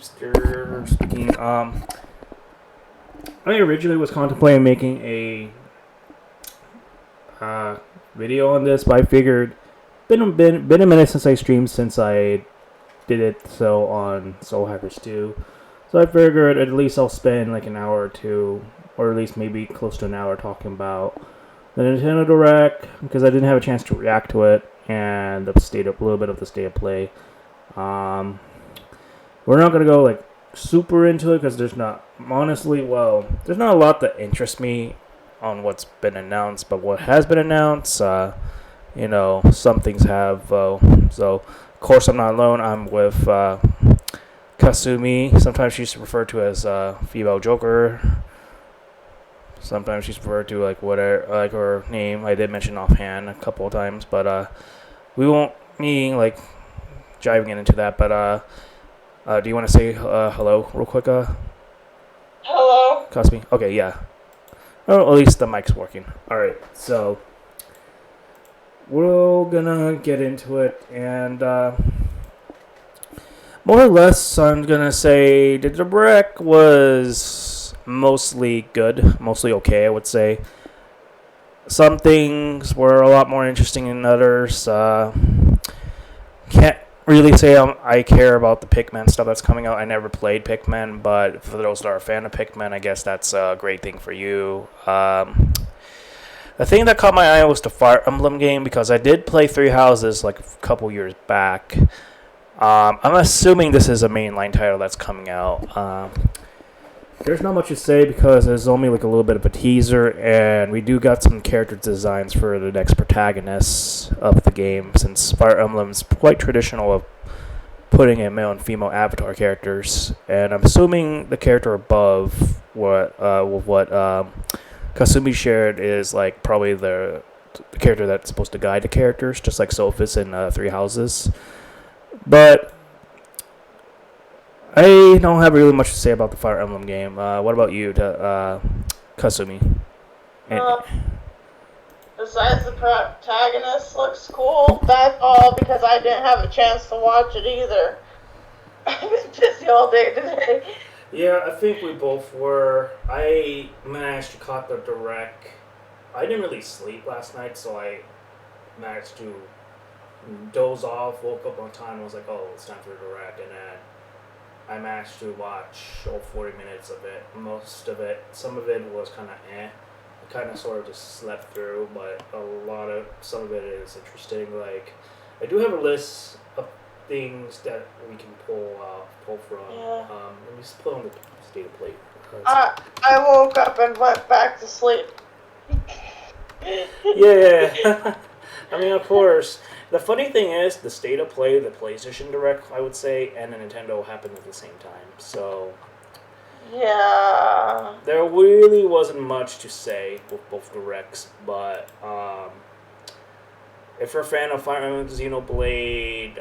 Keefster speaking. I originally was contemplating making a video on this, but I figured been a minute since I streamed since I did it on Soul Hackers 2. So I figured at least I'll spend like an hour or two, or at least maybe close to an hour talking about the Nintendo Direct, because I didn't have a chance to react to it, and a little bit of the state of play. We're not gonna go like super into it because there's not there's not a lot that interests me on what's been announced, but what has been announced, some things have. So of course I'm not alone. I'm with Kasumi. Sometimes she's referred to as female Joker. Sometimes she's referred to like whatever, like her name. I did mention offhand a couple of times, but we won't be like diving into that. But do you want to say hello real quick? Hello? Kasumi? Okay, yeah. Oh, at least the mic's working. Alright, so we're gonna get into it, and more or less, I'm gonna say the Direct was mostly good, mostly okay, I would say. Some things were a lot more interesting than others. Can't really say I care about the Pikmin stuff that's coming out. I never played Pikmin, but for those that are a fan of Pikmin, I guess that's a great thing for you. The thing that caught my eye was the Fire Emblem game, because I did play Three Houses like a couple years back. I'm assuming this is a mainline title that's coming out. There's not much to say because there's only like a little bit of a teaser, and we do got some character designs for the next protagonists of the game, since Fire Emblem's quite traditional of putting in male and female avatar characters. And I'm assuming the character above what Kasumi shared is like probably the character that's supposed to guide the characters, just like Sophus in Three Houses. But I don't have really much to say about the Fire Emblem game. What about you, Kasumi? Besides the protagonist looks cool, that's all, because I didn't have a chance to watch it either. I've been busy all day today. Yeah, I think we both were. I managed to caught the Direct. I didn't really sleep last night, so I managed to doze off, woke up on time, and was like, oh, it's time for the Direct, and then I managed to watch all 40 minutes of it. Most of it, some of it was kind of I kind of sort of just slept through, but some of it is interesting. Like, I do have a list of things that we can pull from. Yeah. Let me just put on the state of play. I woke up and went back to sleep. Yeah. I mean, of course. The funny thing is, the state of play, the PlayStation Direct, I would say, and the Nintendo happened at the same time. So, yeah, there really wasn't much to say with both Directs. But if you're a fan of Fire Emblem, Xenoblade,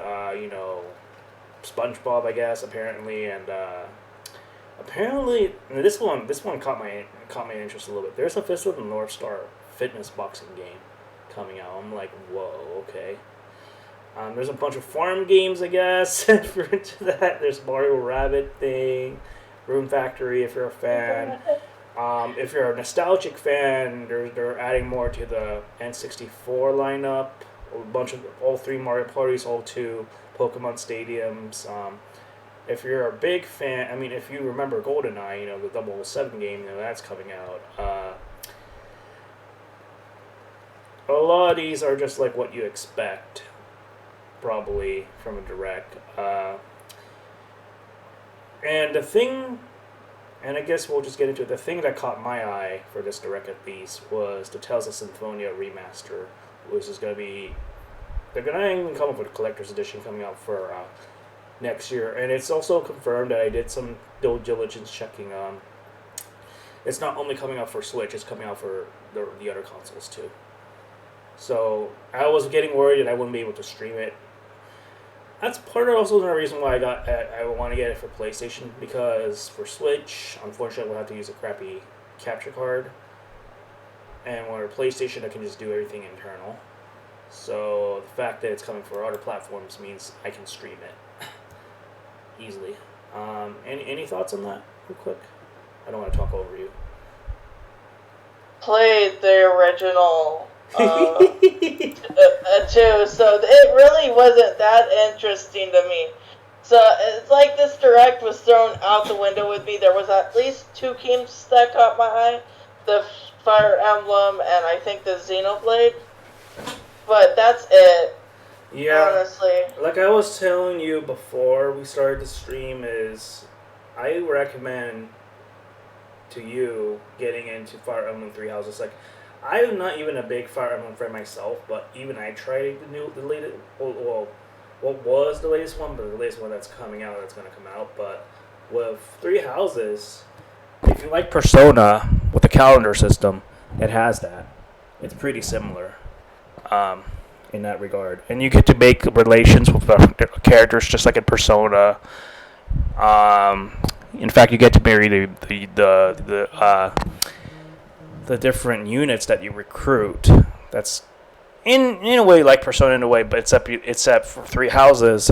SpongeBob, I guess, apparently, and this one caught my interest a little bit. There's a Fist of the North Star fitness boxing game coming out. I'm like, whoa, okay. There's a bunch of farm games, I guess, for into that. There's Mario Rabbit thing, Room Factory, if you're a fan. If you're a nostalgic fan, they're adding more to the N64 lineup. A bunch of all 3 Mario Parties, all 2 Pokemon Stadiums. If you're a big fan, I mean, if you remember GoldenEye, the 007 game, that's coming out. A lot of these are just like what you expect, probably, from a Direct. And the thing, and I guess we'll just get into it, the thing that caught my eye for this Direct at least was the Tales of Symphonia remaster, which is going to be, they're going to even come up with a collector's edition coming out for next year. And it's also confirmed that I did some due diligence checking on. It's not only coming out for Switch, it's coming out for the other consoles too. So I was getting worried that I wouldn't be able to stream it. That's part of also the reason why I want to get it for PlayStation, because for Switch, unfortunately, we'll have to use a crappy capture card. And for PlayStation, I can just do everything internal. So the fact that it's coming for other platforms means I can stream it easily. Any thoughts on that, real quick? I don't want to talk over you. Played the original too, so it really wasn't that interesting to me. So it's like this direct was thrown out the window with me. There was at least 2 games that caught my eye: the Fire Emblem and I think the Xenoblade. But that's it. Yeah. Honestly. Like I was telling you before we started the stream, is I recommend to you getting into Fire Emblem Three Houses. Like, I'm not even a big Fire Emblem fan myself, but even I tried the latest. Well, what was the latest one, but the latest one that's coming out, that's going to come out. But with Three Houses, if you like Persona with the calendar system, it has that. It's pretty similar in that regard, and you get to make relations with the characters just like in Persona. In fact, you get to marry the different units that you recruit. That's in a way like Persona in a way, but except for Three Houses,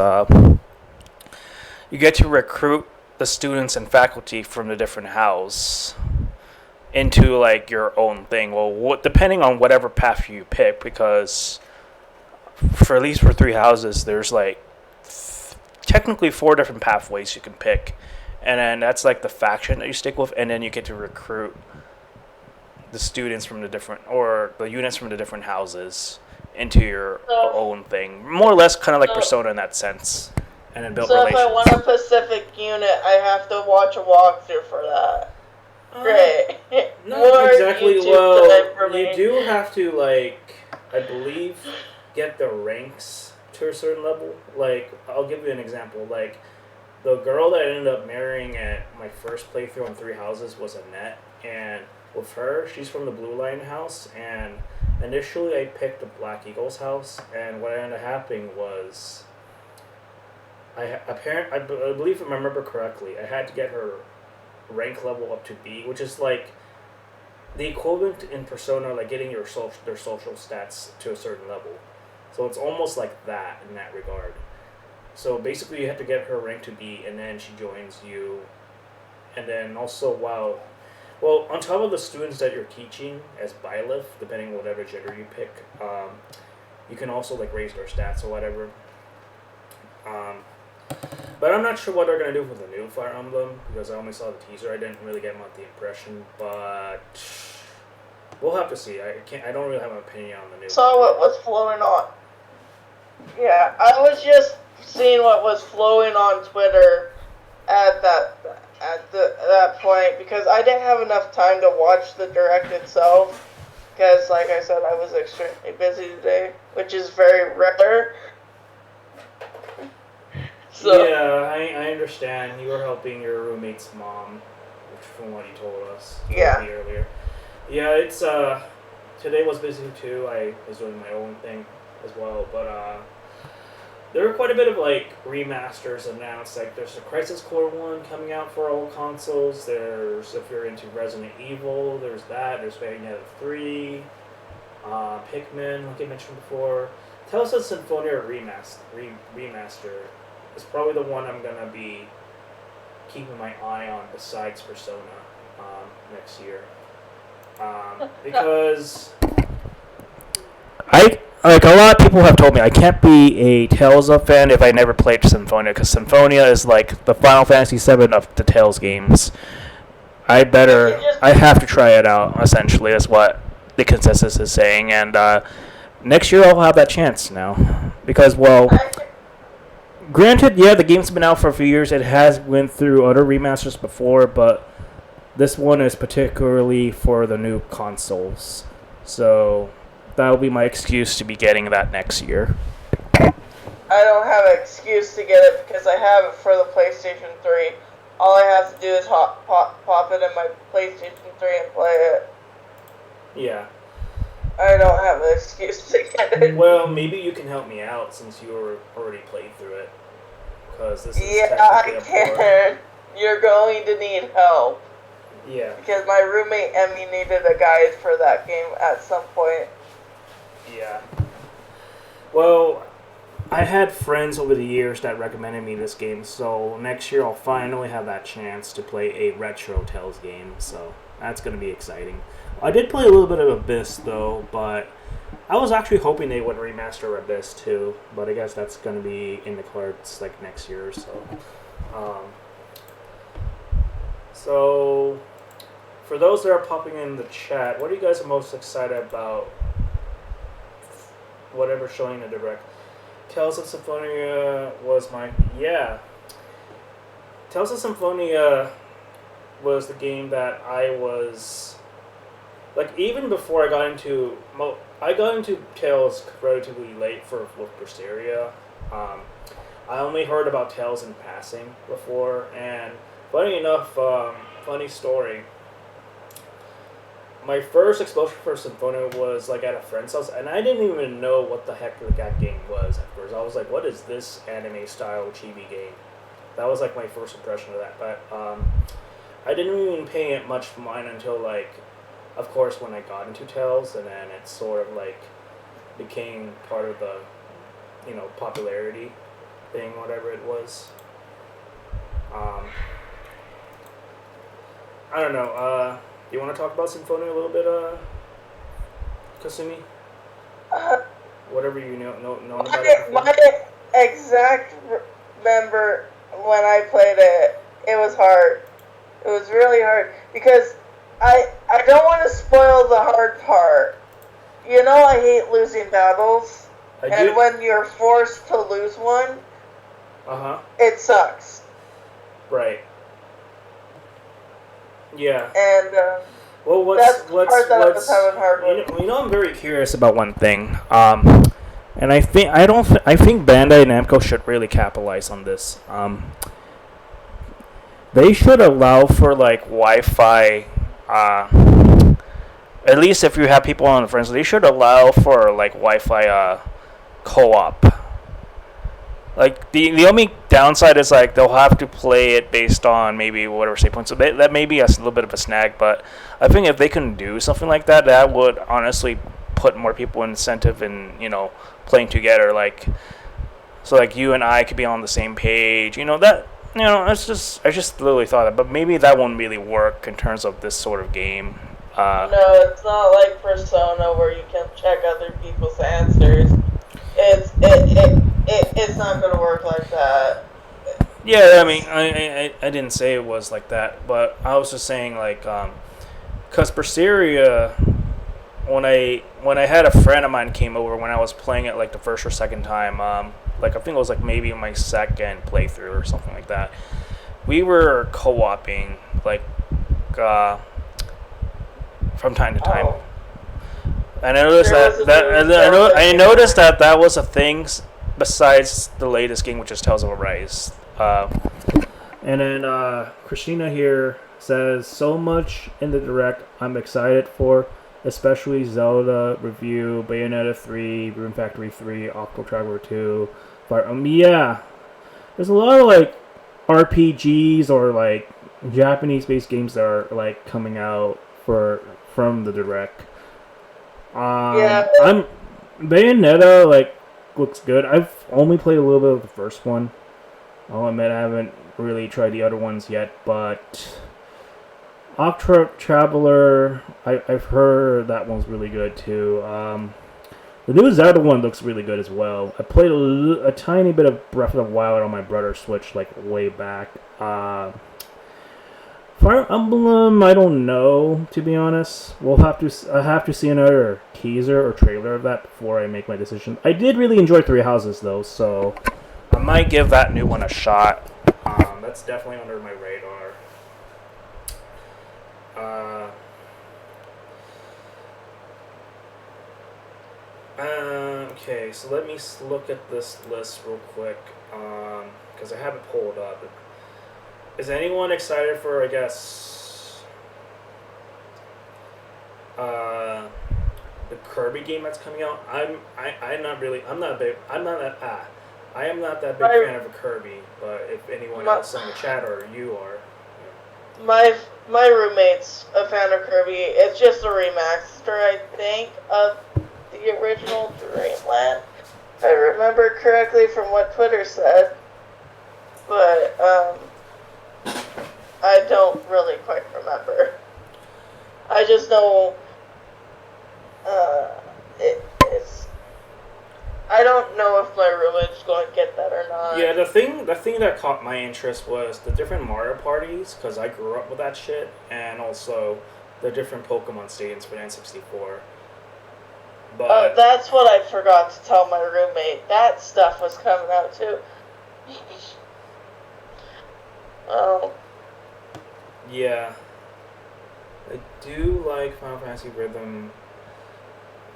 you get to recruit the students and faculty from the different house into like your own thing. Well, depending on whatever path you pick, because for at least for Three Houses, there's like technically 4 different pathways you can pick, and then that's like the faction that you stick with, and then you get to recruit the students from the different, or the units from the different houses into your own thing. More or less kind of like Persona in that sense. And then build relations. So if I want a specific unit, I have to watch a walkthrough for that. Great. Not exactly. Well, you do have to, like, I believe, get the ranks to a certain level. Like, I'll give you an example. Like, the girl that I ended up marrying at my first playthrough on Three Houses was Annette, and with her, she's from the Blue Line house, and initially I picked the Black Eagles house, and what ended up happening was, I believe if I remember correctly, I had to get her rank level up to B, which is like the equivalent in Persona, like getting their social stats to a certain level. So it's almost like that in that regard. So basically you have to get her rank to B, and then she joins you. And then also, well, on top of the students that you're teaching as Byleth, depending on whatever gender you pick, you can also like raise their stats or whatever. But I'm not sure what they're going to do with the new Fire Emblem, because I only saw the teaser. I didn't really get much the impression, but we'll have to see. I don't really have an opinion on the new. Saw what was flowing on. Yeah, I was just seeing what was flowing on Twitter at that point, because I didn't have enough time to watch the direct itself, because like I said, I was extremely busy today, which is very rare. So, yeah, I understand. You were helping your roommate's mom, which from what you told us earlier. Yeah, it's today was busy too. I was doing my own thing as well, but there were quite a bit of like remasters announced. Like there's a Crisis Core one coming out for all consoles. There's, if you're into Resident Evil, there's that. There's Bayonetta 3, Pikmin, like I mentioned before. Tales of Symphonia remaster is probably the one I'm gonna be keeping my eye on besides Persona next year, because like a lot of people have told me I can't be a Tales of fan if I never played Symphonia, because Symphonia is like the Final Fantasy VII of the Tales games. I have to try it out. Essentially, is what the consensus is saying, and next year I'll have that chance now, because granted, yeah, the game's been out for a few years. It has went through other remasters before, but this one is particularly for the new consoles. So that'll be my excuse to be getting that next year. I don't have an excuse to get it because I have it for the PlayStation 3. All I have to do is pop it in my PlayStation 3 and play it. Yeah. I don't have an excuse to get it. Well, maybe you can help me out since you already played through it. Because this is I can. You're going to need help. Yeah. Because my roommate Emmy needed a guide for that game at some point. Yeah. Well, I had friends over the years that recommended me this game, so next year I'll finally have that chance to play a retro Tales game, so that's going to be exciting. I did play a little bit of Abyss, though, but I was actually hoping they would remaster Abyss, too, but I guess that's going to be in the cards, like, next year or so. So, for those that are popping in the chat, what are you guys most excited about? Whatever's showing in the direct. Tales of Symphonia was my... Yeah. Tales of Symphonia was the game that I was... Like, even before I got into... I got into Tales relatively late with Berseria. I only heard about Tales in passing before, and funny enough, funny story. My first exposure for Symphonia was like at a friend's house, and I didn't even know what the heck that game was at first. I was like, "What is this anime-style chibi game?" That was like my first impression of that. But I didn't even pay it much mind until like, of course, when I got into Tales, and then it sort of like became part of the, popularity thing, whatever it was. I don't know. You want to talk about Symphonia a little bit, Kasumi? Whatever you know about it. My exact remember when I played it, it was hard. It was really hard because I don't want to spoil the hard part. You know, I hate losing battles, and when you're forced to lose one, it sucks. Right. Yeah. And well, that's the part that I was having hard with. I'm very curious about one thing. And I think Bandai Namco should really capitalize on this. They should allow for like Wi-Fi. At least if you have people on friends, they should allow for like Wi-Fi co-op. Like the only downside is like they'll have to play it based on maybe whatever save points. So that may be a little bit of a snag, but I think if they can do something like that, that would honestly put more people in incentive in playing together. Like so, like you and I could be on the same page. I just literally thought that, but maybe that won't really work in terms of this sort of game. No, it's not like Persona where you can check other people's answers. It's not gonna work like that. Yeah, I mean, I didn't say it was like that, but I was just saying like, cause Berseria, when I had a friend of mine came over when I was playing it like the first or second time, like I think it was like maybe my second playthrough or something like that. We were co-oping like, from time to time. Oh. And I noticed I noticed that was a thing besides the latest game, which is Tales of Arise. And then Christina here says, so much in the direct I'm excited for, especially Zelda review, Bayonetta 3, Rune Factory 3, Octo Traveler 2. Yeah, there's a lot of like RPGs or like Japanese-based games that are like coming out from the direct. Bayonetta like looks good. I've only played a little bit of the first one. I'll admit I haven't really tried the other ones yet, but Octo Traveler, I've heard that one's really good too. The new Zelda one looks really good as well. I played a tiny bit of Breath of the Wild on my brother's Switch like way back. Fire Emblem, I don't know, to be honest. I have to see another teaser or trailer of that before I make my decision. I did really enjoy Three Houses, though, so I might give that new one a shot. That's definitely under my radar. Okay, so let me look at this list real quick, because I have it pulled up. Is anyone excited for, I guess, the Kirby game that's coming out? I am not that big fan of a Kirby, but if anyone else in the chat or you are. My roommate's a fan of Kirby. It's just a remaster, I think, of the original Dreamland. I remember correctly from what Twitter said, but I don't really quite remember. I just know it's. I don't know if my roommate's going to get that or not. Yeah, the thing that caught my interest was the different Mario parties, because I grew up with that shit, and also the different Pokemon stadiums for N64. But that's what I forgot to tell my roommate. That stuff was coming out too. Oh. yeah, I do like Final Fantasy Rhythm.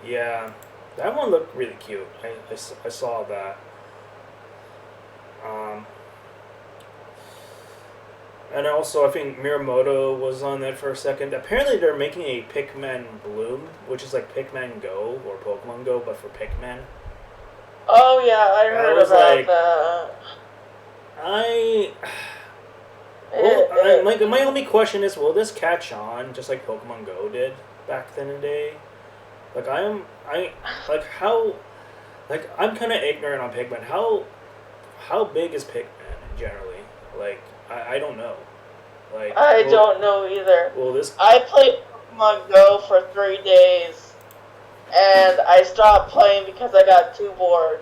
Yeah, that one looked really cute. I saw that. Um, and also, I think Miyamoto was on that for a second. Apparently, they're making a Pikmin Bloom, which is like Pikmin Go or Pokemon Go, but for Pikmin. Oh yeah, I heard about that. My only question is, will this catch on just like Pokemon Go did back then in the day? Like I'm kind of ignorant on Pikmin. How big is Pikmin generally? Like I don't know. Like I don't know either. Well, this I played Pokemon Go for 3 days, and I stopped playing because I got too bored,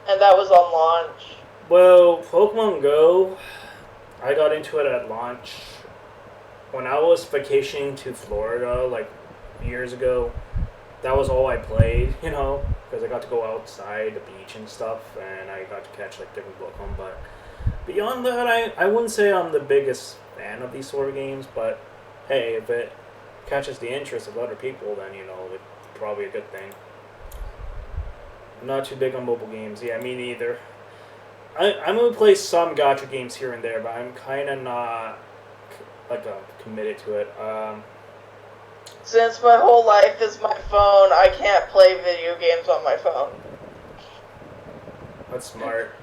and that was on launch. Well, Pokemon Go, I got into it at launch when I was vacationing to Florida like years ago. That was all I played, because I got to go outside the beach and stuff, and I got to catch like different Pokemon. But beyond that, I wouldn't say I'm the biggest fan of these sort of games. But hey, if it catches the interest of other people, then it's probably a good thing. I'm not too big on mobile games. Yeah, me neither. I'm gonna play some gacha games here and there, but I'm kind of not committed to it. Since my whole life is my phone, I can't play video games on my phone. That's smart.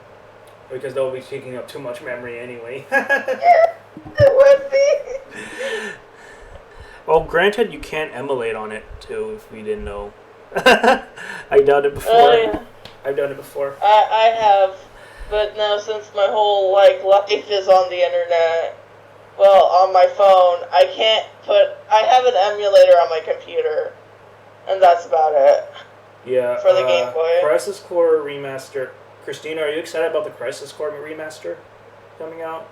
Because they'll be taking up too much memory anyway. Yeah, it would be. Well, granted, you can't emulate on it, too, if we didn't know. I done it before. Oh, yeah. I've done it before. I have, but now since my whole life is on the internet, well, on my phone, I have an emulator on my computer, and that's about it. Yeah. For the Game Boy. Crisis Core Remaster. Christina, are you excited about the Crisis Core Remaster coming out?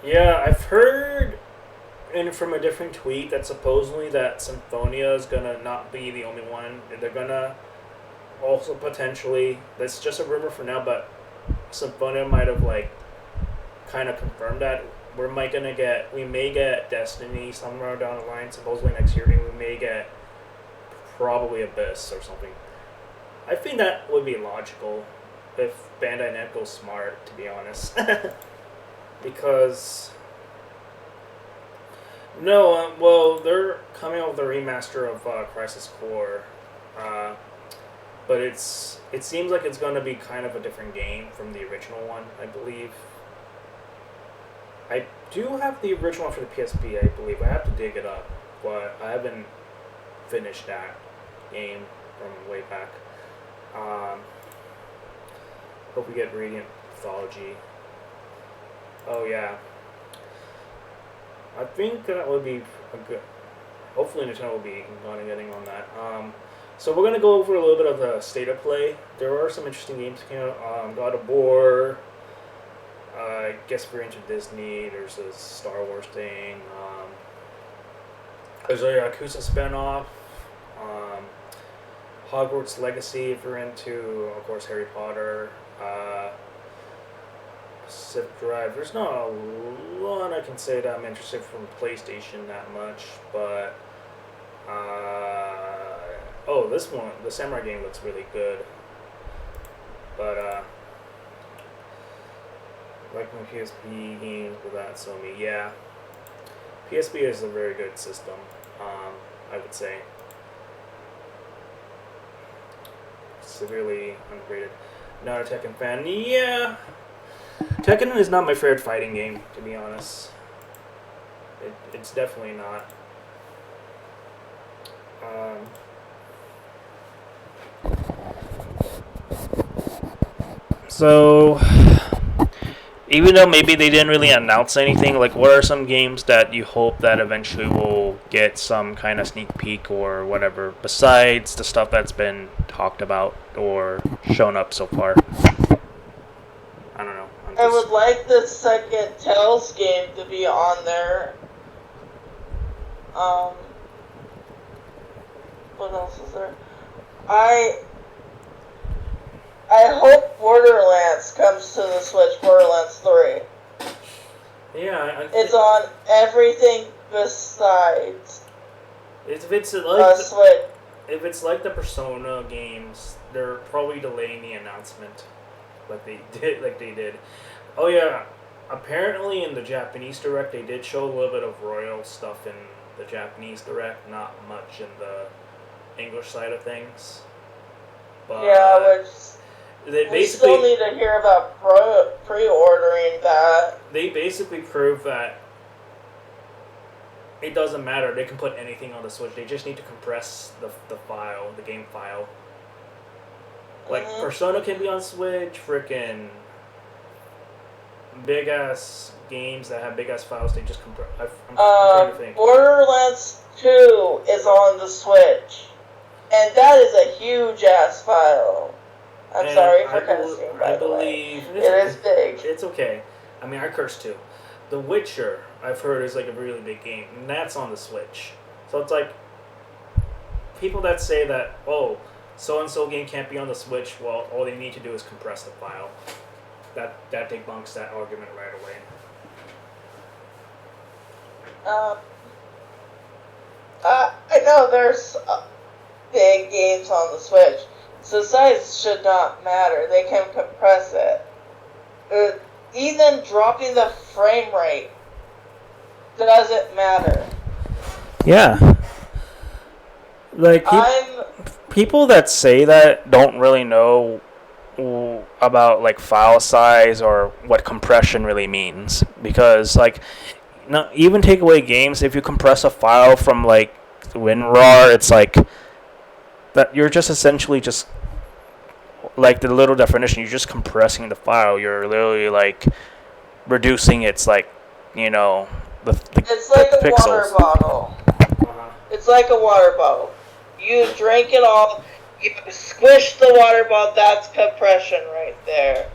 Yeah, I've heard from a different tweet that supposedly that Symphonia is gonna not be the only one. They're gonna also potentially, that's just a rumor for now, but Symphonia might have kind of confirmed that we may get Destiny somewhere down the line, supposedly next year, and we may get probably Abyss or something. I think that would be logical if Bandai Namco's smart, to be honest. Because they're coming out with a remaster of Crisis Core, but it seems like it's going to be kind of a different game from the original one, I believe. I do have the original one for the PSP, I believe. I have to dig it up, but I haven't finished that game from way back. Hope we get Radiant Mythology. Oh yeah. I think that would be a good. Hopefully Nintendo will be getting on that. So we're gonna go over a little bit of the state of play. There are some interesting games that came out. God of War. I guess if you're into Disney, there's a Star Wars thing. There's a Yakuza spinoff. Hogwarts Legacy if you're into, of course, Harry Potter. Pacific Drive. There's not a lot I can say that I'm interested from PlayStation that much, but this one, the Samurai game looks really good. But like my PSP games with that Sony, yeah. PSP is a very good system, I would say. Severely underrated. Not a Tekken fan. Yeah. Tekken is not my favorite fighting game, to be honest. It's definitely not. Um, so, even though maybe they didn't really announce anything, like what are some games that you hope that eventually will get some kind of sneak peek or whatever, besides the stuff that's been talked about or shown up so far? I don't know. I would like the second Tales game to be on there. What else is there? I hope Borderlands comes to the Switch, Borderlands 3. Yeah, it's on everything besides if it's like Switch. If it's like the Persona games, they're probably delaying the announcement, like they did. Oh yeah, apparently in the Japanese Direct they did show a little bit of Royal stuff in the Japanese Direct, not much in the English side of things. But yeah, which we still need to hear about pre-ordering that. They basically prove that it doesn't matter. They can put anything on the Switch. They just need to compress the file, the game file. Like, Persona can be on Switch, frickin' big-ass games that have big-ass files, they just compress. I'm trying to think. Borderlands 2 is on the Switch. And that is a huge-ass file. I'm sorry for cursing, by the way. It is big. It's okay. I mean, I curse too. The Witcher, I've heard, is like a really big game, and that's on the Switch. So it's like, people that say that, oh, so-and-so game can't be on the Switch, well, all they need to do is compress the file. That debunks that argument right away. I know there's big games on the Switch. So size should not matter. They can compress it. Even dropping the frame rate doesn't matter. Yeah. Like, people that say that don't really know about, like, file size or what compression really means. Because, like, even take away games, if you compress a file from, like, WinRAR, it's like that you're just essentially just, like, the little definition, you're just compressing the file. You're literally, like, reducing its, like, you know, it's like a pixels. Water bottle. It's like a water bottle. You drink it all, you squish the water bottle, that's compression right there.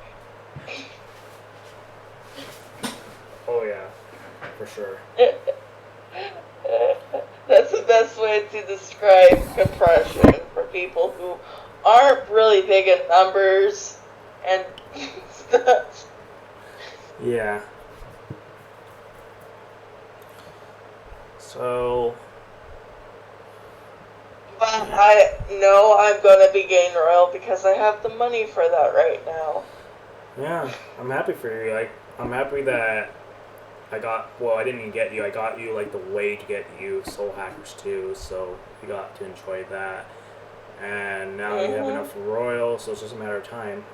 Oh yeah, for sure. That's the best way to describe compression for people who aren't really big in numbers and stuff. Yeah. So. But I know I'm gonna be getting Royal because I have the money for that right now. Yeah, I'm happy for you. I'm happy that I didn't even get you. I got you, like, the way to get you Soul Hackers 2, so you got to enjoy that. And now you have enough Royal, so it's just a matter of time.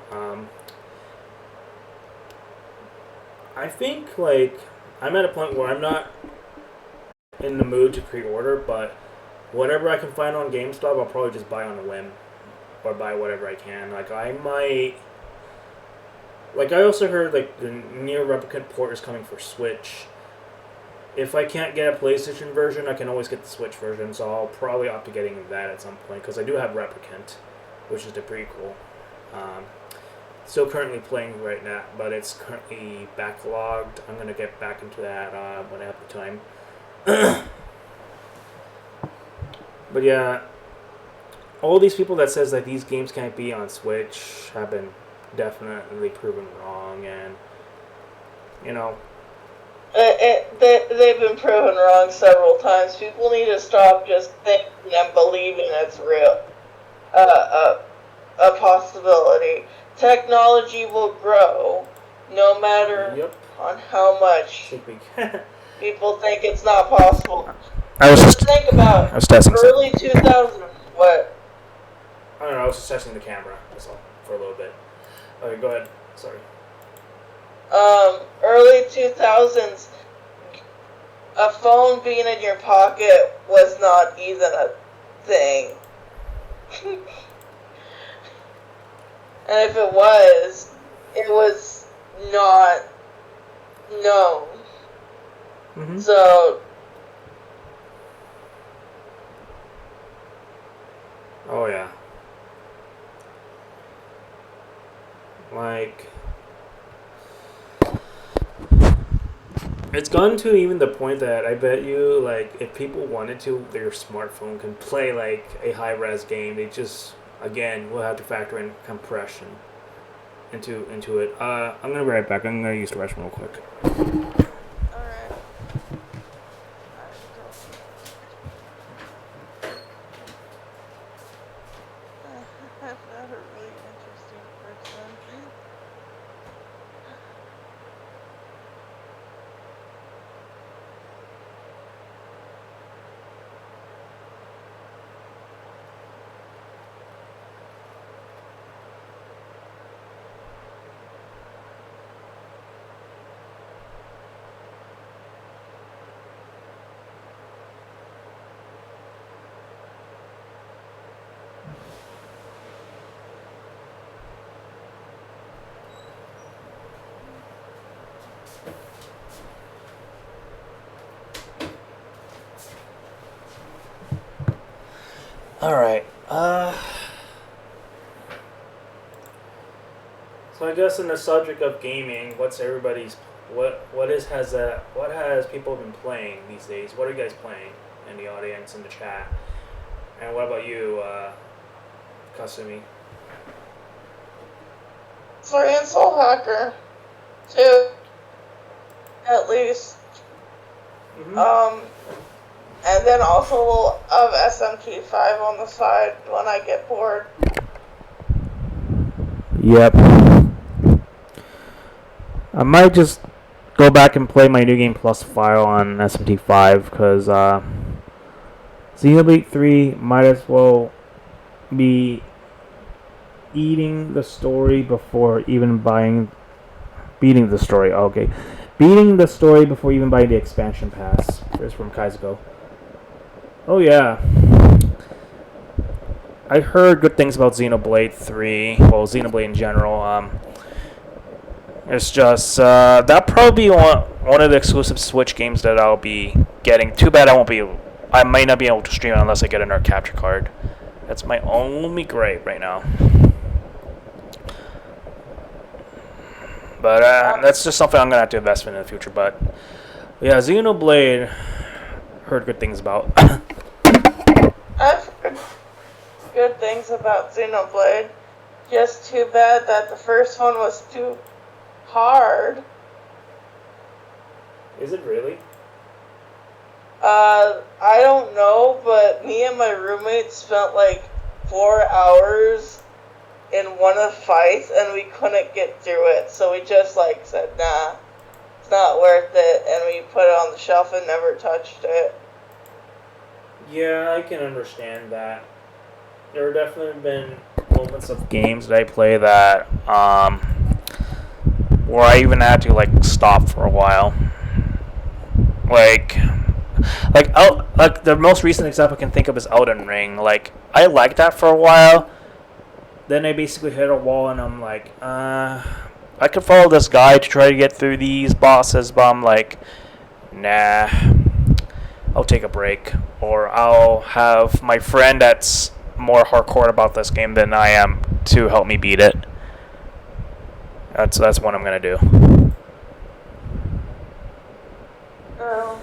I think, like, I'm at a point where I'm not in the mood to pre-order, but whatever I can find on GameStop, I'll probably just buy on a whim. Or buy whatever I can. Like, I might... Like, I also heard, like, the Nier Replicant port is coming for Switch. If I can't get a PlayStation version, I can always get the Switch version, so I'll probably opt to getting that at some point, because I do have Replicant, which is the prequel. Still currently playing right now, but it's currently backlogged. I'm going to get back into that when I have the time. But yeah, all these people that says that these games can't be on Switch have been definitely proven wrong, and, you know... They've been proven wrong several times. People need to stop just thinking and believing it's real. A possibility. Technology will grow, no matter on how much people think it's not possible. Think about early 2000s. What? I don't know. I was just testing the camera. That's all for a little bit. Okay, go ahead. Sorry. Early 2000s, a phone being in your pocket was not even thing. And if it was not known. Mm-hmm. So, Oh yeah. Like, it's gotten to even the point that I bet you, like, if people wanted to, their smartphone can play like a high-res game. They just, again, will have to factor in compression into it. I'm gonna be right back. I'm gonna use the restroom real quick. alright. I'm not a really interesting person. All right. So I guess in the subject of gaming, what has people been playing these days? What are you guys playing in the audience, in the chat? And what about you, Kasumi? For Soul Hacker, too, at least. Mm-hmm. And then also a little of SMT5 on the side when I get bored. Yep. I might just go back and play my New Game Plus file on SMT5 because Xenoblade 3 might as well be eating the story before even buying. Beating the story, okay. Beating the story before even buying the expansion pass. Here's from Kaizuko. Oh yeah. I heard good things about Xenoblade 3. Well, Xenoblade in general. It's just that probably be one of the exclusive Switch games that I'll be getting. Too bad I might not be able to stream it unless I get another capture card. That's my only gripe right now. But that's just something I'm gonna have to invest in the future. But yeah, Xenoblade, heard good things about. I've heard good things about Xenoblade. Just too bad that the first one was too hard. Is it really? I don't know, but me and my roommate spent like 4 hours in one of the fights and we couldn't get through it, so we just like said, nah, it's not worth it, and we put it on the shelf and never touched it. Yeah, I can understand that. There have definitely been moments of games that I play that where I even had to like stop for a while. Like the most recent example I can think of is Elden Ring. Like, I liked that for a while. Then I basically hit a wall and I'm like, I could follow this guide to try to get through these bosses, but I'm like, nah, I'll take a break. Or I'll have my friend that's more hardcore about this game than I am to help me beat it. That's what I'm gonna do. Oh.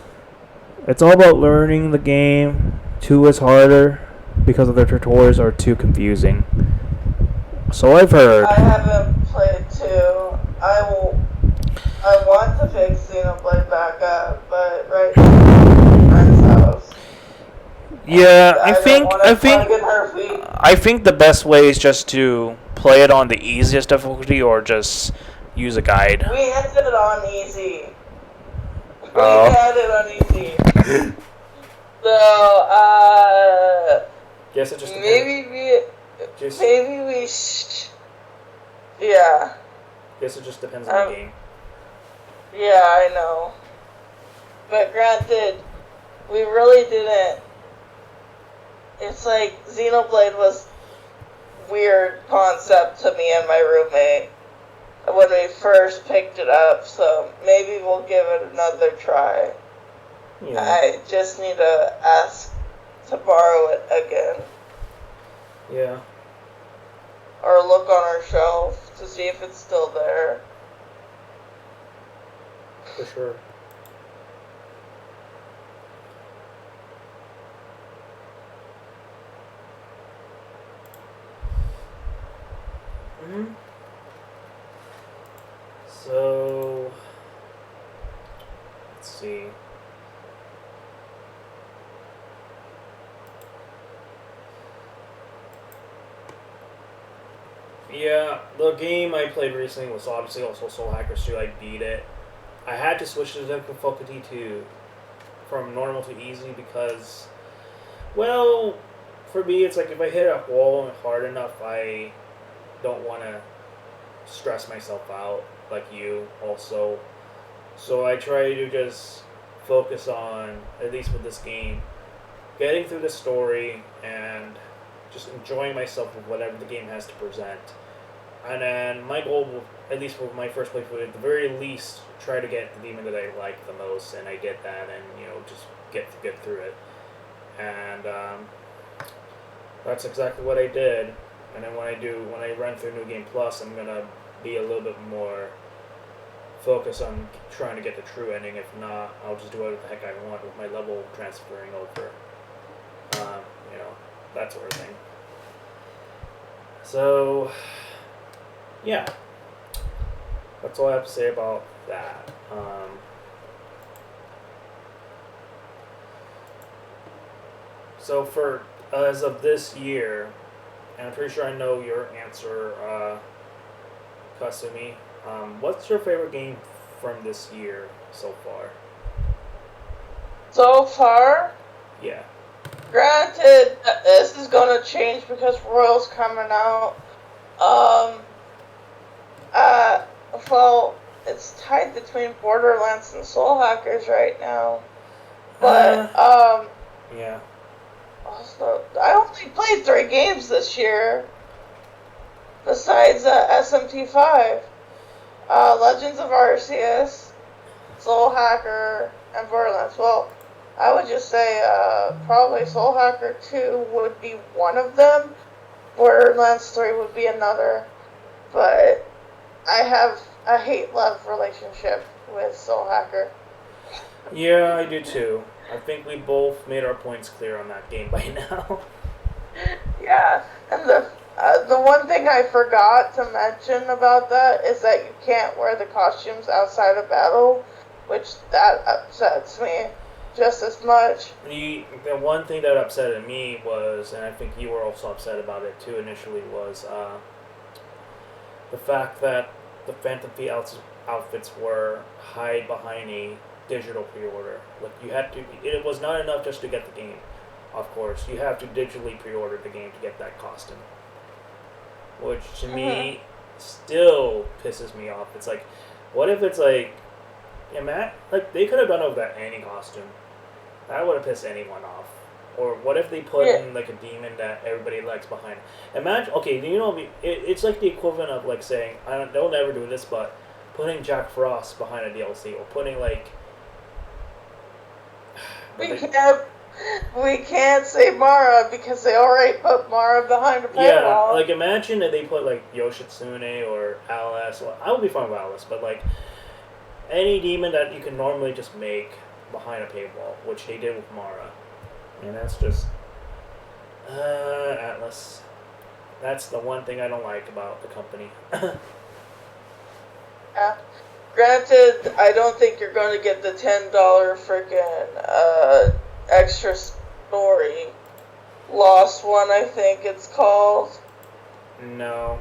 It's all about learning the game. 2 is harder because of the tutorials are too confusing. So I've heard. I haven't played 2. I want to pick Xenoblade back up, but right now I'm at my friend's house. Yeah, I think the best way is just to play it on the easiest difficulty or just use a guide. We had it on easy. Oh. We had it on easy. So, Guess it just depends. Yeah. Guess it just depends on the game. Yeah, I know. But granted, we really didn't it's like Xenoblade was weird concept to me and my roommate when we first picked it up, so maybe we'll give it another try. Yeah. I just need to ask to borrow it again. Yeah. Or look on our shelf to see if it's still there. For sure. Mm-hmm. So, let's see. Yeah, the game I played recently was obviously also Soul Hackers 2. I beat it. I had to switch the difficulty from normal to easy because, well, for me, it's like if I hit a wall hard enough, I don't want to stress myself out like you also. So I try to just focus on, at least with this game, getting through the story and just enjoying myself with whatever the game has to present. And then my goal, will, at least for my first playthrough, at the very least, try to get the demon that I like the most, and I get that, and just get through it. And that's exactly what I did. And then when I run through New Game Plus, I'm gonna be a little bit more focused on trying to get the true ending. If not, I'll just do whatever the heck I want with my level transferring over. You know, that sort of thing. So, yeah, that's all I have to say about that. So for as of this year, and I'm pretty sure I know your answer, Kasumi. What's your favorite game from this year so far? So far, Yeah. granted, this is gonna change because Royal's coming out. Well, it's tied between Borderlands and Soul Hackers right now. But, yeah. Also, I only played 3 games this year. Besides SMT5. Legends of Arceus, Soul Hacker, and Borderlands. Well, I would just say probably Soul Hacker 2 would be one of them. Borderlands 3 would be another. But I have a hate-love relationship with Soul Hacker. Yeah, I do too. I think we both made our points clear on that game by now. Yeah, and the one thing I forgot to mention about that is that you can't wear the costumes outside of battle, which that upsets me just as much. The one thing that upset me was, and I think you were also upset about it too initially, was the fact that the Phantom Fleet outfits were hide behind a digital pre-order. Like you had to, it was not enough just to get the game. Of course, you have to digitally pre-order the game to get that costume, which to me still pisses me off. It's like, what if it's like, like they could have done it without any costume. That would have pissed anyone off. Or what if they put in like a demon that everybody likes behind? Imagine, okay, it's like the equivalent of like saying, they'll never do this, but putting Jack Frost behind a DLC, or putting like. We can't say Mara because they already put Mara behind a paywall. Yeah, like imagine that they put like Yoshitsune or Alice. Well, I would be fine with Alice, but like any demon that you can normally just make behind a paywall, which they did with Mara. And that's just Atlas. That's the one thing I don't like about the company. Yeah. Granted, I don't think you're going to get the $10 freaking extra story. Lost One, I think it's called. No,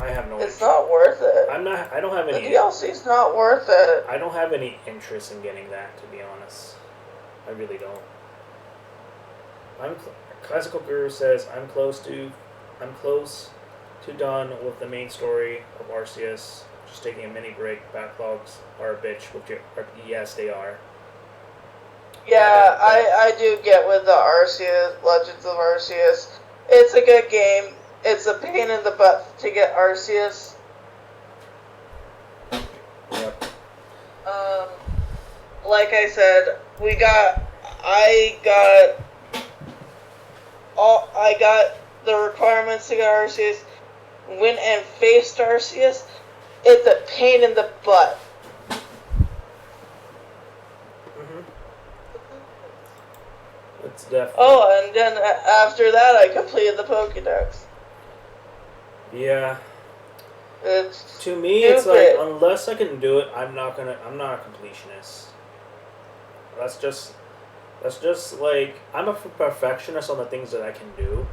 I have no. It's not worth it. I don't have any. The DLC's not worth it. I don't have any interest in getting that, to be honest. I really don't. Classical Guru says I'm close to done with the main story of Arceus. Just taking a mini break. Backlogs are a bitch. Yes, they are. Yeah, I do get with the Arceus, Legends of Arceus. It's a good game. It's a pain in the butt to get Arceus. Yep. Like I said, I got the requirements to get Arceus. Went and faced Arceus. It's a pain in the butt. It's definitely. Oh, and then after that, I completed the Pokédex. Yeah. It's to me, stupid. it's like unless I can do it, I'm not a completionist. That's just like I'm a perfectionist on the things that I can do,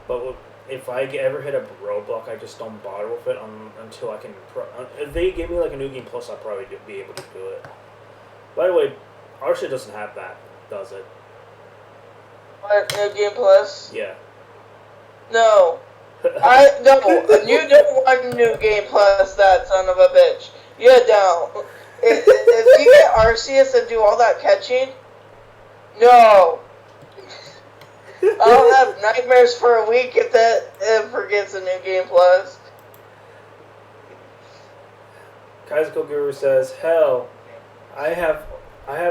but if I ever hit a roadblock, I just don't bother with it until I can. If they give me like a new game plus, I'll probably be able to do it. By the way, Arceus doesn't have that, does it? What, New Game Plus? Yeah. No. You don't want New Game Plus, that son of a bitch. You don't. If you get Arceus and do all that catching, no. I'll have nightmares for a week if that ever gets a New Game Plus. Kaizuko Guru says, "Hell, I have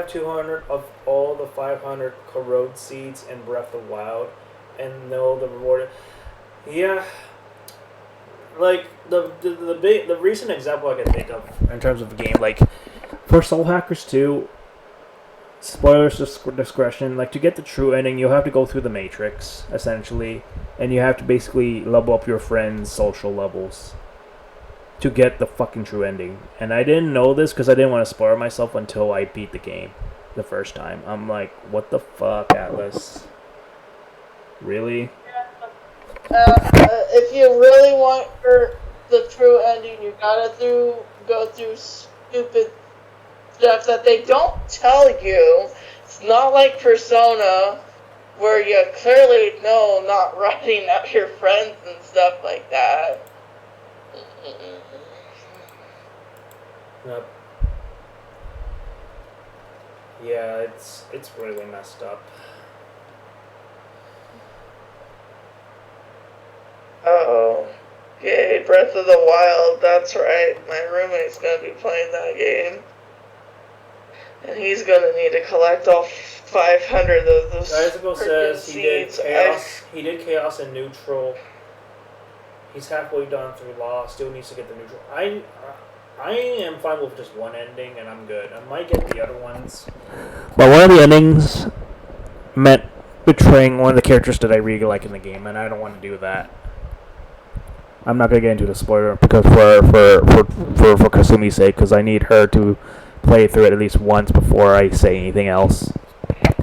200 of all the 500 corrode seeds in Breath of the Wild, and know the reward." Yeah, like the recent example I can think of in terms of a game, like for Soul Hackers 2, spoilers discretion. Like to get the true ending, you'll have to go through the Matrix essentially, and you have to basically level up your friends' social levels to get the fucking true ending. And I didn't know this because I didn't want to spoil myself until I beat the game the first time. I'm like, what the fuck, Atlas? Really? If you really want the true ending, you gotta go through stupid stuff that they don't tell you. It's not like Persona, where you clearly know not writing out your friends and stuff like that. Yep. Yeah, it's really messed up. Uh-oh. Yay, Breath of the Wild, that's right. My roommate's gonna be playing that game. And he's gonna need to collect all 500 of those. Kaizuko says he did seeds. chaos. He did chaos and neutral. He's halfway done through law. Still needs to get the neutral. I am fine with just one ending, and I'm good. I might get the other ones. But one of the endings meant betraying one of the characters that I really like in the game, and I don't want to do that. I'm not gonna get into the spoiler because for Kasumi's sake, because I need her to play through it at least once before I say anything else.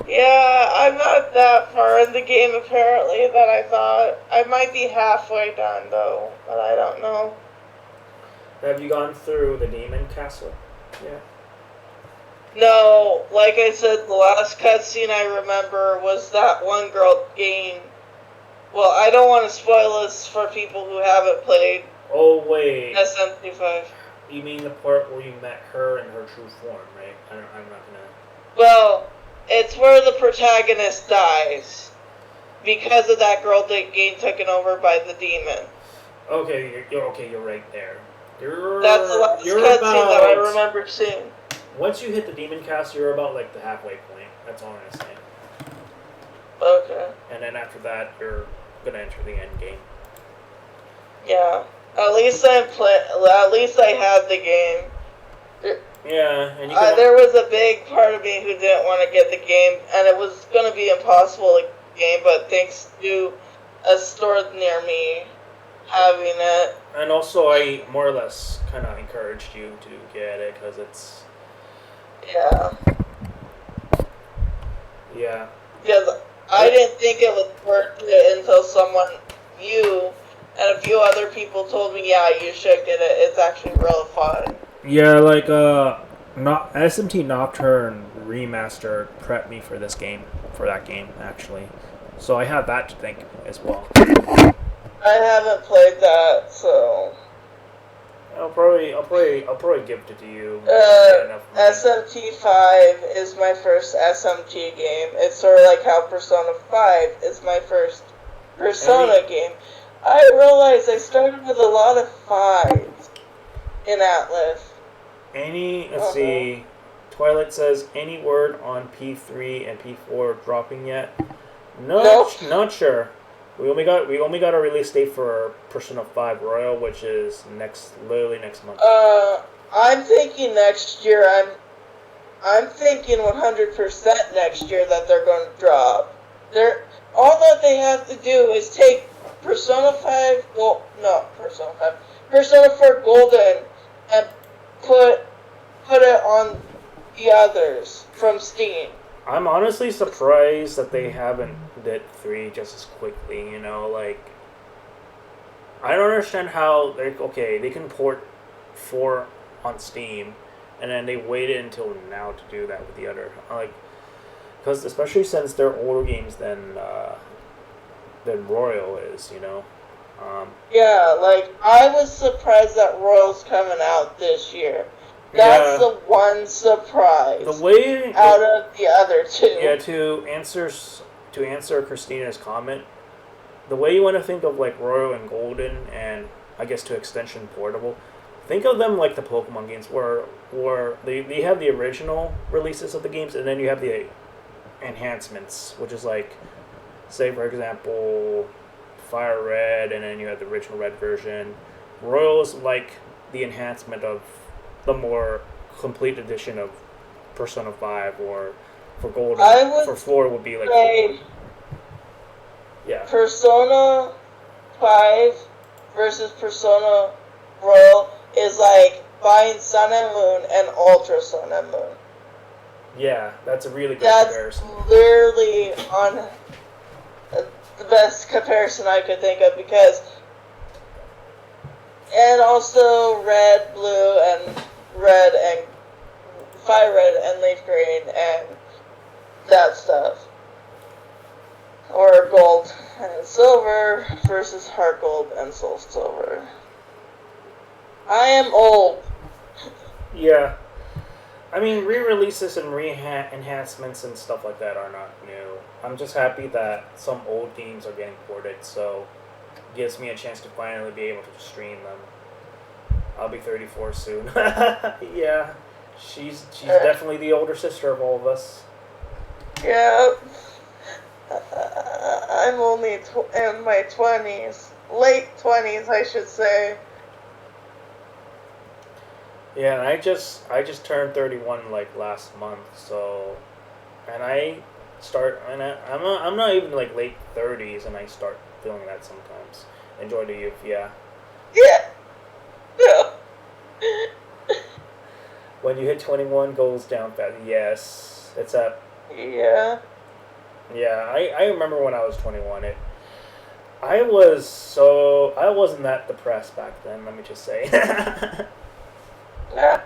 Yeah, I'm not that far in the game apparently that I thought. I might be halfway done though, but I don't know. Have you gone through the Demon Castle? Yeah. No, like I said, the last cutscene I remember was that one girl getting. Well, I don't want to spoil this for people who haven't played. Oh wait. SM25. You mean the part where you met her in her true form, right? I'm not gonna. Well, it's where the protagonist dies because of that girl getting taken over by the demon. Okay, you're right there. That's the last cutscene that I remember seeing. Once you hit the Demon Castle, you're about like the halfway point. That's all I'm saying. Okay. And then after that, you're gonna enter the end game. Yeah. At least I had the game. Yeah, and you there was a big part of me who didn't want to get the game, and it was going to be impossible to get the game, but thanks to a store near me having it. And also, I more or less kind of encouraged you to get it, because it's... Yeah. Yeah. Because I didn't think it was worth it until you and a few other people told me, yeah, you should get it. It's actually real fun. Yeah, like, SMT Nocturne Remaster prepped me for that game, actually. So I have that to thank as well. I haven't played that, so... I'll probably give it to you when I get enough money. SMT5 is my first SMT game. It's sort of like how Persona 5 is my first Persona game. I realized I started with a lot of 5s in Atlas. Let's see. Twilight says, any word on P3 and P4 dropping yet? Nope. Not sure. We only got a release date for Persona 5 Royal, which is literally next month. I'm thinking next year. I'm thinking 100% next year that they're going to drop. All that they have to do is take Persona 4 Golden, and put it on the others from Steam. I'm honestly surprised that they haven't did 3 just as quickly, you know, like, I don't understand how they can port 4 on Steam, and then they waited until now to do that with the other, like, because especially since they're older games than Royal is, you know. Yeah, like, I was surprised that Royal's coming out this year. That's the one surprise. The way out of the other two. Yeah, to answer Christina's comment, the way you want to think of like Royal and Golden, and I guess to extension Portable, think of them like the Pokemon games, where they have the original releases of the games, and then you have the enhancements, which is like, say for example, Fire Red, and then you have the original Red version. Royal is like the enhancement of the more complete edition of Persona 5, or for Golden, for 4 would be like... Yeah. Persona 5 versus Persona Royal is like buying Sun and Moon and Ultra Sun and Moon. Yeah, that's a really good comparison. That's literally on the best comparison I could think of, because... And also Red, Blue, and Red, and Fire Red, and Leaf Green, and that stuff. Or Gold and Silver versus Heart Gold and Soul Silver. I am old. Yeah. I mean, re-releases and enhancements and stuff like that are not new. I'm just happy that some old games are getting ported, so it gives me a chance to finally be able to stream them. I'll be 34 soon. Yeah. She's definitely the older sister of all of us. Yeah. I'm only in my 20s. Late 20s, I should say. Yeah, and I just turned 31 like last month, so, and I'm not even like late 30s, and I start feeling that sometimes. Enjoy the youth, yeah. Yeah. Yeah. When you hit 21, goes down fast. Yes, it's up. Yeah. Yeah, I remember when I was 21. I wasn't that depressed back then. Let me just say. Yeah.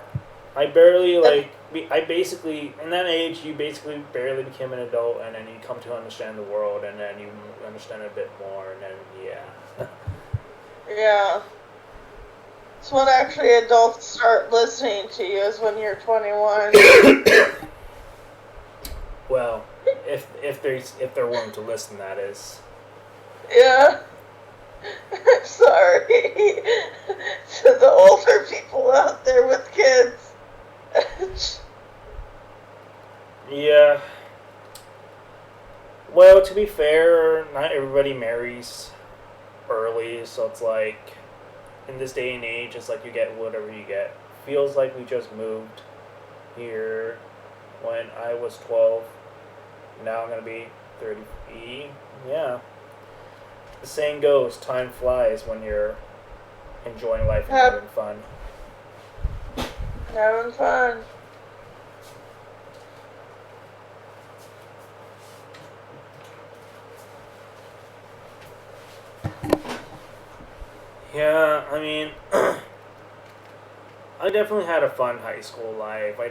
I basically, in that age, you basically barely became an adult, and then you come to understand the world, and then you understand a bit more, and then, yeah. Yeah. It's when actually adults start listening to you, is when you're 21. Well, if they're willing to listen, that is. Yeah. I'm sorry to the older people out there with kids. Yeah. Well, to be fair, not everybody marries early, so it's like, in this day and age, it's like you get whatever you get. Feels like we just moved here when I was 12. Now I'm going to be 30. Yeah. The saying goes, time flies when you're enjoying life and having fun. Having fun. Yeah, I mean, I definitely had a fun high school life. I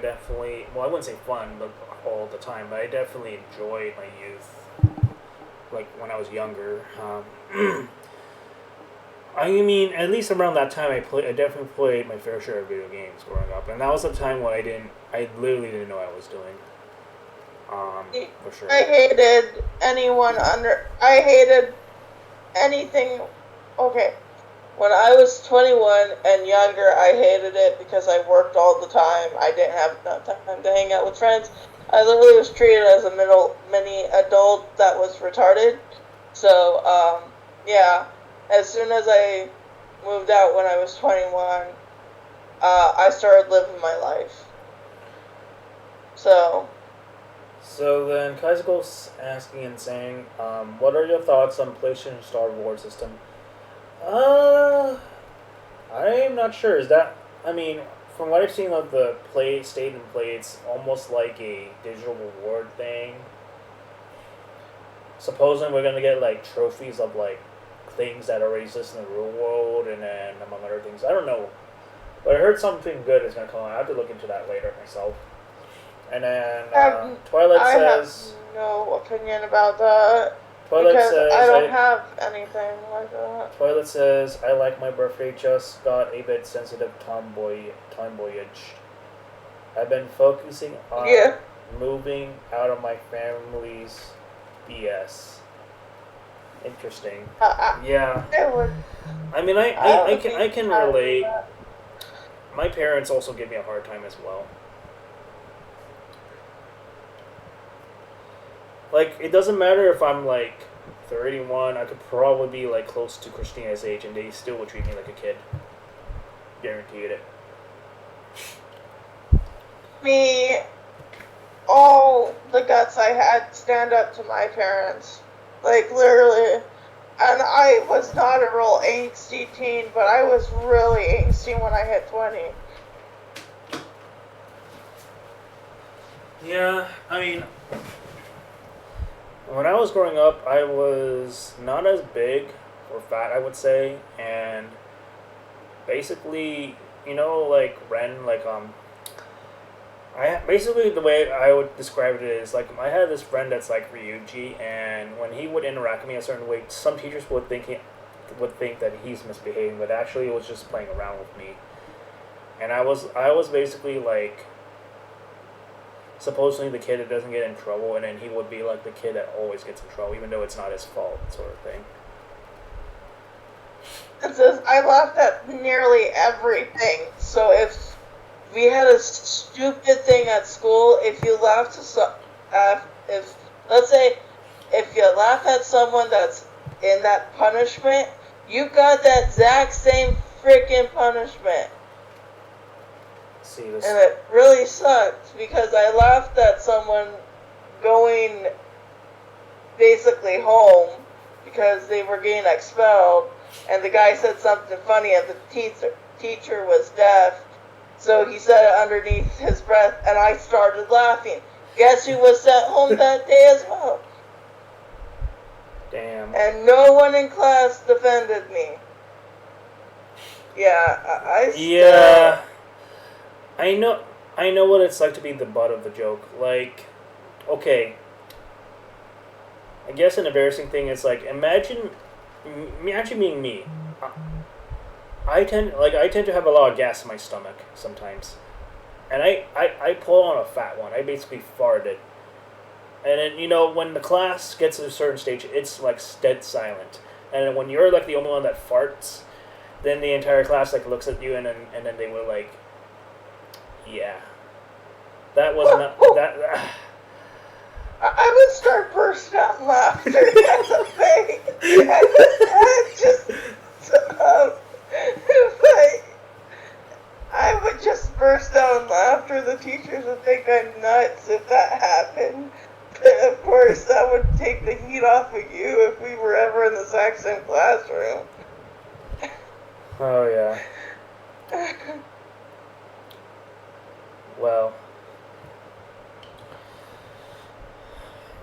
wouldn't say fun, but all the time, but I definitely enjoyed my youth, like when I was younger. I mean, at least around that time, I definitely played my fair share of video games growing up, and that was a time when I literally didn't know what I was doing. For sure. I hated I hated anything. Okay. When I was 21 and younger, I hated it because I worked all the time. I didn't have enough time to hang out with friends. I literally was treated as a mini adult that was retarded. So, yeah. As soon as I moved out when I was 21, I started living my life. So then Kaiser's asking and saying, what are your thoughts on PlayStation Star Wars system? I'm not sure. Is that? I mean, from what I've seen of the state and play, it's almost like a digital reward thing. Supposing we're gonna get like trophies of like things that already exist in the real world, and then among other things, I don't know. But I heard something good is gonna come on. I have to look into that later myself. And then Twilight says, I have no opinion about that. Twilight because says, I don't have anything like that. Twilight says, I like my birthday, just got a bit sensitive tomboyish. I've been focusing on moving out of my family's BS. Interesting. Yeah. I mean, I can relate. My parents also give me a hard time as well. Like, it doesn't matter if I'm, like, 31, I could probably be, like, close to Christina's age, and they still would treat me like a kid. Guaranteed it. Me, all the guts I had stand up to my parents. Like, literally. And I was not a real angsty teen, but I was really angsty when I hit 20. Yeah, I mean, when I was growing up, I was not as big or fat, I would say, and basically, you know, like Ren, like basically the way I would describe it is like I had this friend that's like Ryuji, and when he would interact with me a certain way, some teachers would think that he's misbehaving, but actually it was just playing around with me, and I was basically like supposedly the kid that doesn't get in trouble, and then he would be like the kid that always gets in trouble, even though it's not his fault, sort of thing. It says, I laughed at nearly everything. So if we had a stupid thing at school, if you laugh let's say, if you laugh at someone that's in that punishment, you got that exact same freaking punishment. And it really sucked because I laughed at someone going basically home because they were getting expelled, and the guy said something funny and the teacher was deaf, so he said it underneath his breath, and I started laughing. Guess who was sent home that day as well? Damn. And no one in class defended me. Yeah, Yeah. I know what it's like to be the butt of the joke. Like, okay, I guess an embarrassing thing is like, imagine being me. I tend to have a lot of gas in my stomach sometimes, and I pull on a fat one. I basically farted, and then when the class gets to a certain stage, it's like dead silent, and then when you're like the only one that farts, then the entire class like looks at you, and then they were like. Yeah. That was not that. I would start bursting out laughter. That's a thing. I would just burst out in laughter. The teachers would think I'm nuts if that happened. And of course, that would take the heat off of you if we were ever in the exact same classroom. Oh yeah. Well,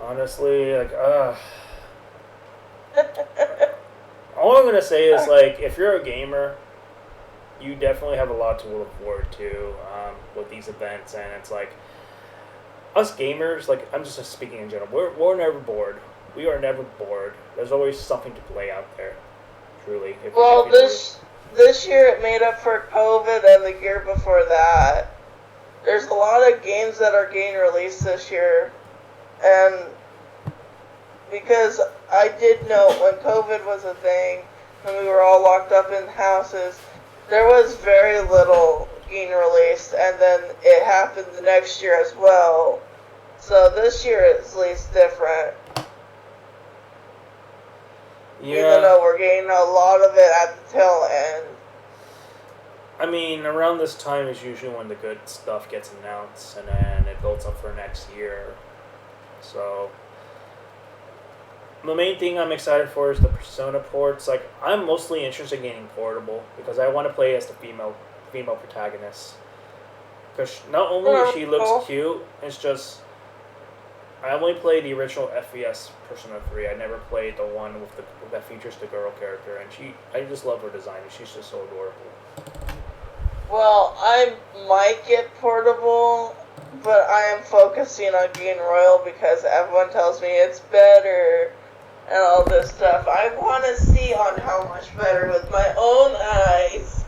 honestly, like, all I'm gonna say is, like, if you're a gamer, you definitely have a lot to look forward to with these events, and it's like, us gamers, like, I'm just speaking in general, we're never bored. We are never bored. There's always something to play out there. truly. Well, this year it made up for COVID, and the year before that. There's a lot of games that are getting released this year, and because I did know when COVID was a thing, and we were all locked up in houses, there was very little getting released, and then it happened the next year as well. So this year is at least different. Yeah. Even though we're getting a lot of it at the tail end. I mean, around this time is usually when the good stuff gets announced, and then it builds up for next year. So, the main thing I'm excited for is the Persona ports. Like, I'm mostly interested in getting portable because I want to play as the female protagonist. Because not only she looks cute, it's just I only played the original FES Persona 3. I never played the one that features the girl character, and I just love her design. She's just so adorable. Well, I might get portable, but I am focusing on getting royal because everyone tells me it's better and all this stuff. I want to see on how much better with my own eyes,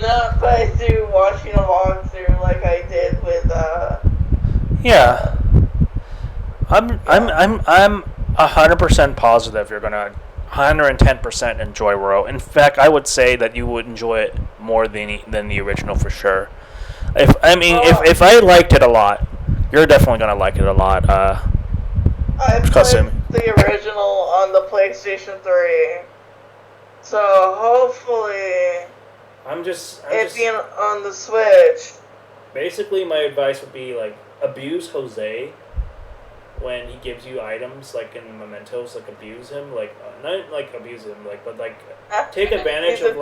not by through watching a walkthrough like I did with Yeah. I'm 100% positive you're gonna 110% enjoy Royal. In fact, I would say that you would enjoy it more than the original for sure. If I liked it a lot, you're definitely gonna like it a lot. I played the original on the PlayStation 3, so hopefully it being on the Switch. Basically, my advice would be like abuse Jose when he gives you items, like in Mementos, like abuse him, like not like abuse him, like but like take advantage of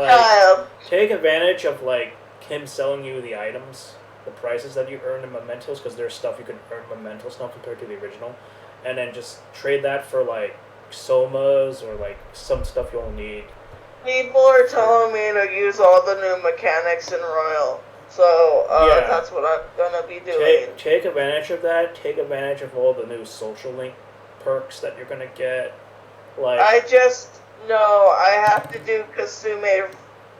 like him selling you the items, the prices that you earn in Mementos, because there's stuff you can earn Mementos now compared to the original, and then just trade that for like somas or like some stuff you'll need. People are telling me to use all the new mechanics in Royal. So, that's what I'm gonna be doing. Take advantage of that. Take advantage of all the new social link perks that you're gonna get. Like, I just know I have to do Kasume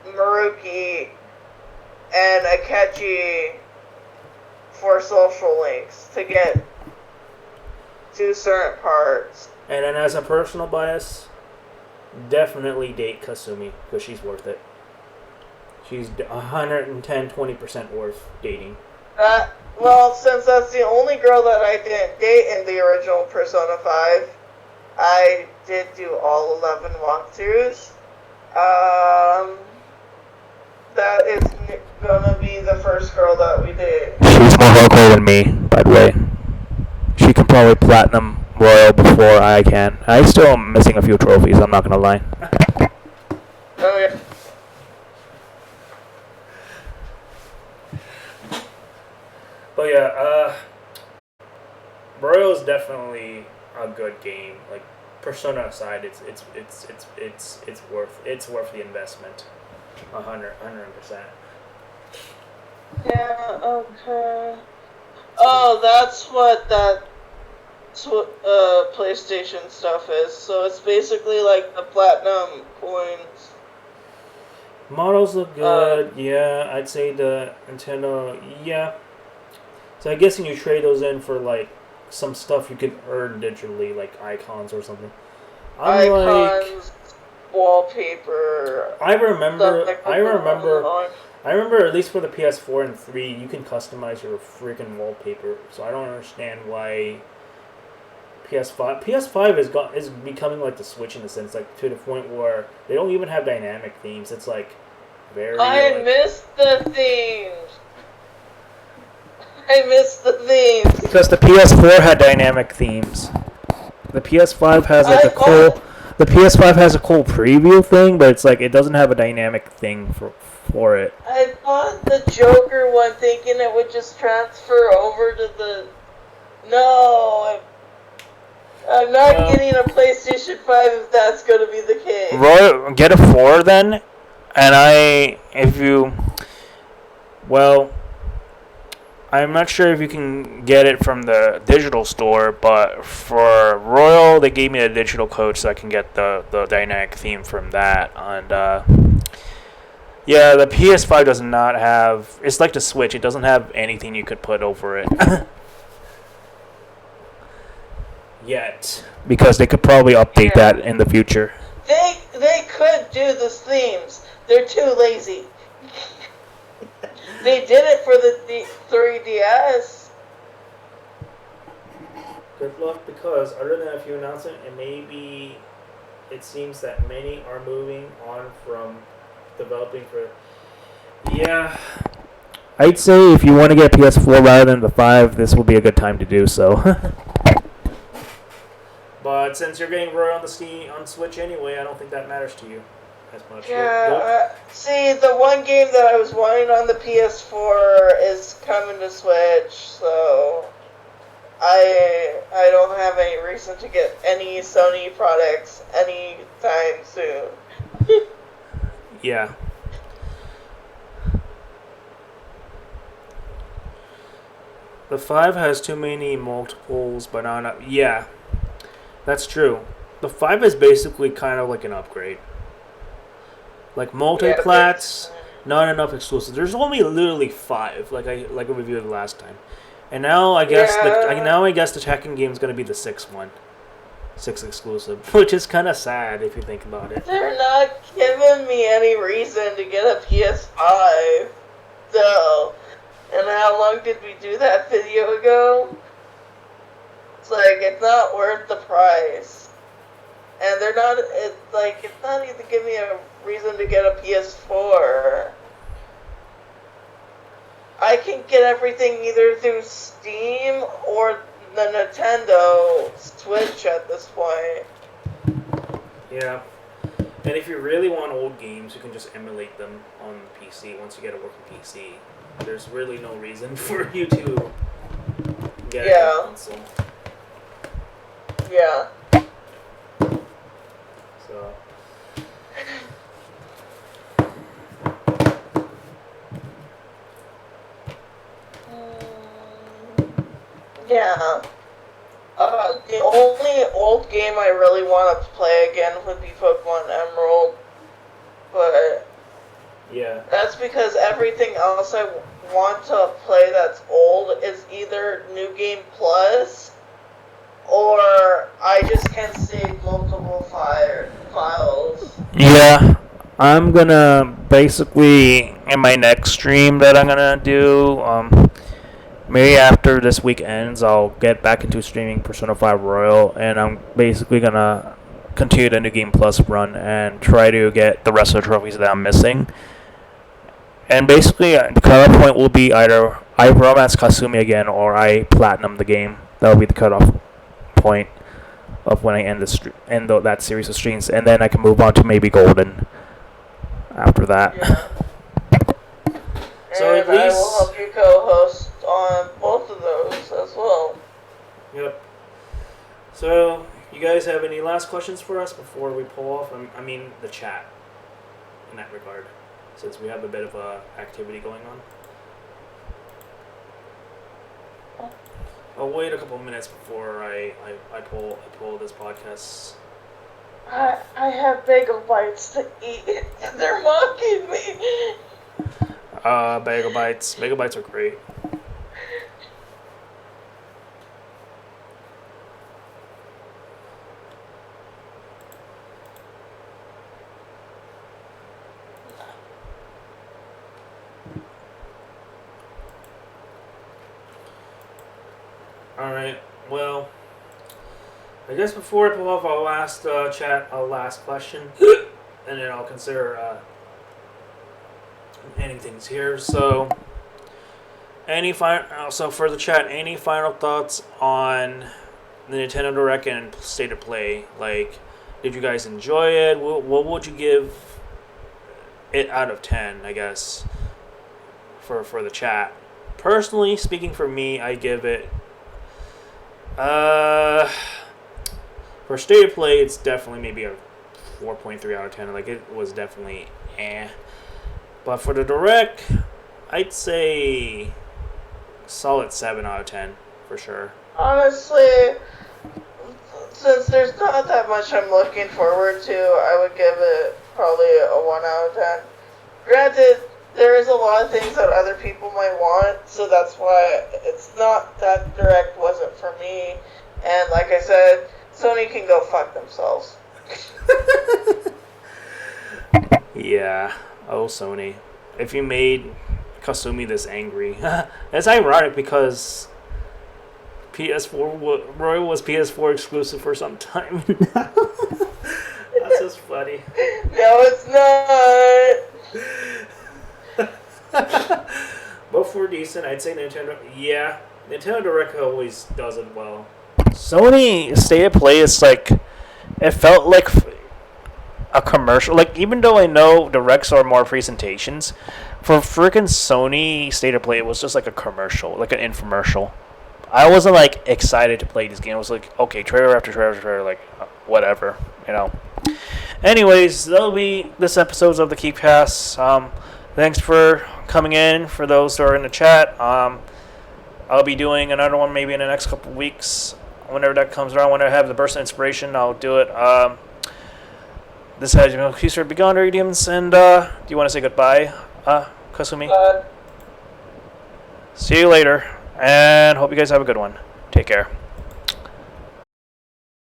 Maruki and Akechi for social links to get to certain parts. And then as a personal bias, definitely date Kasumi because she's worth it. She's 120% worth dating. Well, since that's the only girl that I didn't date in the original Persona 5, I did do all 11 walkthroughs. That is gonna be the first girl that we date. She's more hardcore than me, by the way. She can probably platinum Royal before I can. I still am missing a few trophies, I'm not gonna lie. Oh, yeah. But yeah, Royal is definitely a good game. Like Persona aside, it's worth the investment. 100%. Yeah. Okay. Oh, that's what PlayStation stuff is. So it's basically like the platinum coins. Models look good. Yeah, I'd say the Nintendo. Yeah. So I guess when you trade those in for like some stuff you can earn digitally, like icons or something. Icons, wallpaper. I remember at least for the PS4 and 3, you can customize your freaking wallpaper. So I don't understand why PS5 is becoming like the Switch in a sense, like to the point where they don't even have dynamic themes. It's like very. I missed the themes. Because the PS4 had dynamic themes. The PS5 has like The PS5 has a cool preview thing, but it's like it doesn't have a dynamic thing for it. I bought the Joker one thinking it would just transfer over to the. No, I'm not getting a PlayStation 5 if that's going to be the case. Roy, get a 4 then, and I'm not sure if you can get it from the digital store, but for Royal, they gave me a digital code so I can get the dynamic theme from that. And yeah, the PS5 does not have. It's like the Switch. It doesn't have anything you could put over it yet, because they could probably update that in the future. They could do the themes. They're too lazy. They did it for the 3DS. Good luck, because other than a few announcements, and maybe it seems that many are moving on from developing for. Yeah. I'd say if you want to get a PS4 rather than the 5, this will be a good time to do so. But since you're getting Roy on Switch anyway, I don't think that matters to you as much. Yeah, see, the one game that I was wanting on the PS4 is coming to Switch, so I don't have any reason to get any Sony products anytime soon. Yeah. The 5 has too many multiples, but not. Yeah, that's true. The 5 is basically kind of like an upgrade. Like multi-plats, not enough exclusives. There's only literally 5, like I reviewed last time. And now I guess the Tekken game is going to be the 6th one. 6 exclusive, which is kind of sad if you think about it. They're not giving me any reason to get a PS5, though. And how long did we do that video ago? It's like, it's not worth the price. And they're not, it's not even giving me a reason to get a PS4. I can get everything either through Steam or the Nintendo Switch at this point. Yeah. And if you really want old games, you can just emulate them on the PC once you get a working PC. There's really no reason for you to get a console. Yeah. So. Yeah. The only old game I really want to play again would be Pokemon Emerald. But yeah, that's because everything else I want to play that's old is either New Game Plus or I just can't save multiple files. Yeah, I'm gonna basically, in my next stream that I'm gonna do, maybe after this week ends, I'll get back into streaming Persona 5 Royal, and I'm basically gonna continue the New Game Plus run and try to get the rest of the trophies that I'm missing. And basically, the cutoff point will be either I romance Kasumi again or I platinum the game. That will be the cutoff point of when I end that series of streams, and then I can move on to maybe Golden after that. Yeah. So and at least I will help you co-host on both of those as well. Yep. So, you guys have any last questions for us before we pull off? I mean, the chat in that regard, since we have a bit of activity going on. I'll wait a couple minutes before I pull this podcast. I have bagel to eat. They're mocking me. Bagel bites. Bagel bites are great. Alright, well, I guess before I pull off our last last question, and then I'll consider ending things here. So, so for the chat, any final thoughts on the Nintendo Direct and State of Play? Like, did you guys enjoy it? What would you give it out of 10, I guess, for the chat? Personally, speaking for me, I give it... for State of Play, it's definitely maybe a 4.3 out of 10. Like, it was definitely eh. But for the Direct, I'd say solid 7 out of 10 for sure. Honestly, since there's not that much I'm looking forward to, I would give it probably a 1 out of 10. Granted, there is a lot of things that other people might want, so that's why it's not that direct wasn't for me. And like I said, Sony can go fuck themselves. Yeah. Oh, Sony. If you made Kasumi this angry. It's ironic because Roy was PS4 exclusive for some time. That's just funny. No, it's not. Both were decent. I'd say Nintendo. Yeah, Nintendo Direct always does it well. Sony State of Play is like, it felt like a commercial. Like, even though I know Directs are more presentations, for freaking Sony State of Play, it was just like a commercial, like an infomercial. I wasn't like excited to play this game. I was like, okay, trailer after trailer after trailer, like whatever, you know. Anyways, that'll be this episode of the Kiefcast. Thanks for coming in. For those who are in the chat, I'll be doing another one maybe in the next couple of weeks. Whenever that comes around, when I have the burst of inspiration, I'll do it. This has been Kiefcast Beyond Radiums, and do you want to say goodbye, Kasumi? See you later, and hope you guys have a good one. Take care.